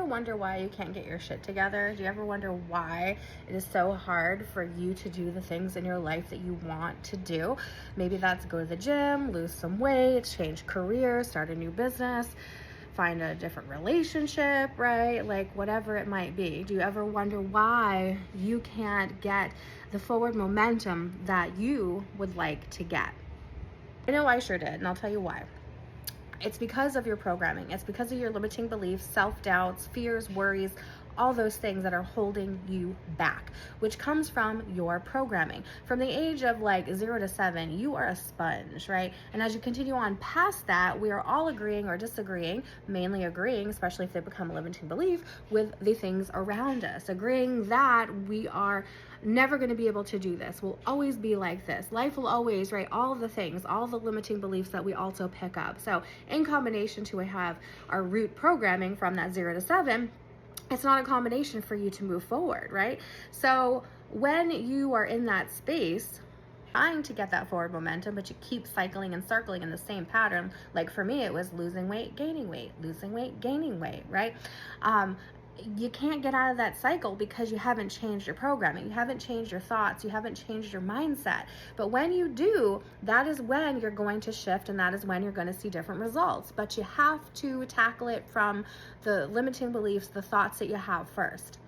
wonder why you can't get your shit together? Do you ever wonder why it is so hard for you to do the things in your life that you want to do? Maybe that's go to the gym, lose some weight, change careers, start a new business, find a different relationship, right? Like whatever it might be. Do you ever wonder why you can't get the forward momentum that you would like to get? I know I sure did, and I'll tell you why. It's because of your programming. It's because of your limiting beliefs, self-doubts, fears, worries, all those things that are holding you back, which comes from your programming. From the age of like 0 to 7, you are a sponge, right? And as you continue on past that, we are all agreeing or disagreeing, mainly agreeing, especially if they become a limiting belief, with the things around us, agreeing that we are never going to be able to do this. We'll always be like this. Life will always, right? All of the things, all the limiting beliefs that we also pick up. So in combination to have our root programming from that 0 to 7, it's not a combination for you to move forward, right? So when you are in that space, trying to get that forward momentum, but you keep cycling and circling in the same pattern. Like for me, it was losing weight, gaining weight, losing weight, gaining weight, right? You can't get out of that cycle because you haven't changed your programming. You haven't changed your thoughts. You haven't changed your mindset. But when you do, that is when you're going to shift, and that is when you're going to see different results. But you have to tackle it from the limiting beliefs, the thoughts that you have first.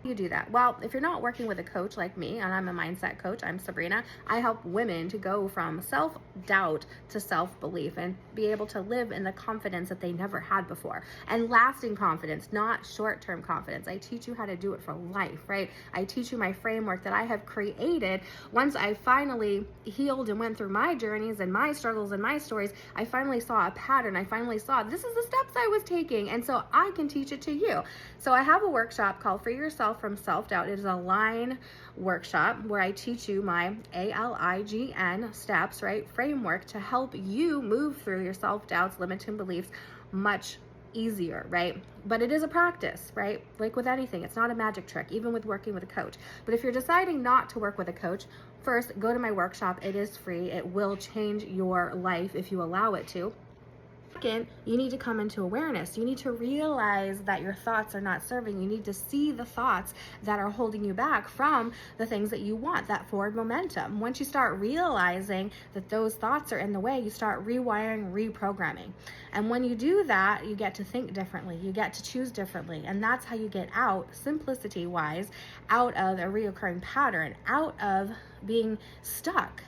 You do that? Well, if you're not working with a coach like me, and I'm a mindset coach, I'm Sabrina, I help women to go from self-doubt to self-belief and be able to live in the confidence that they never had before. And lasting confidence, not short-term confidence. I teach you how to do it for life, right? I teach you my framework that I have created. Once I finally healed and went through my journeys and my struggles and my stories, I finally saw a pattern. I finally saw this is the steps I was taking, and so I can teach it to you. So I have a workshop called Free Yourself from Self-Doubt. It is a line workshop where I teach you my ALIGN steps, right, framework to help you move through your self-doubts, limiting beliefs much easier, right? But it is a practice, right? Like with anything, it's not a magic trick, even with working with a coach. But if you're deciding not to work with a coach, first go to my workshop. It is free. It will change your life if you allow it to. Second, you need to come into awareness. You need to realize that your thoughts are not serving. You need to see the thoughts that are holding you back from the things that you want, that forward momentum. Once you start realizing that those thoughts are in the way, you start rewiring, reprogramming. And when you do that, you get to think differently. You get to choose differently. And that's how you get out, simplicity-wise, out of a reoccurring pattern, out of being stuck.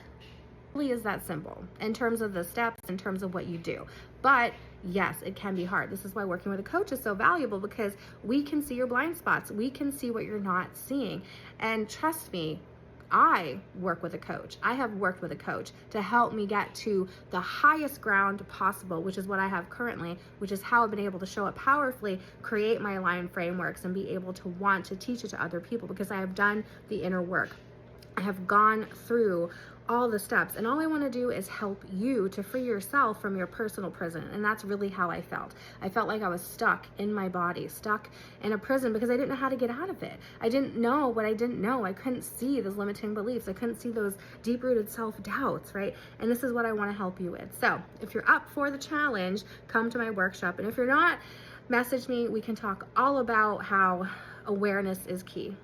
Really is that simple in terms of the steps, in terms of what you do. But yes, it can be hard. This is why working with a coach is so valuable, because we can see your blind spots. We can see what you're not seeing. And trust me, I work with a coach. I have worked with a coach to help me get to the highest ground possible, which is what I have currently, which is how I've been able to show up powerfully, create my aligned frameworks, and be able to want to teach it to other people, because I have done the inner work. I have gone through all the steps, and all I want to do is help you to free yourself from your personal prison. And that's really how I felt. I felt like I was stuck in my body, stuck in a prison, because I didn't know how to get out of it. I didn't know what I didn't know. I couldn't see those limiting beliefs. I couldn't see those deep-rooted self-doubts, right? And this is what I want to help you with. So if you're up for the challenge, come to my workshop. And if you're not, message me. We can talk all about how awareness is key.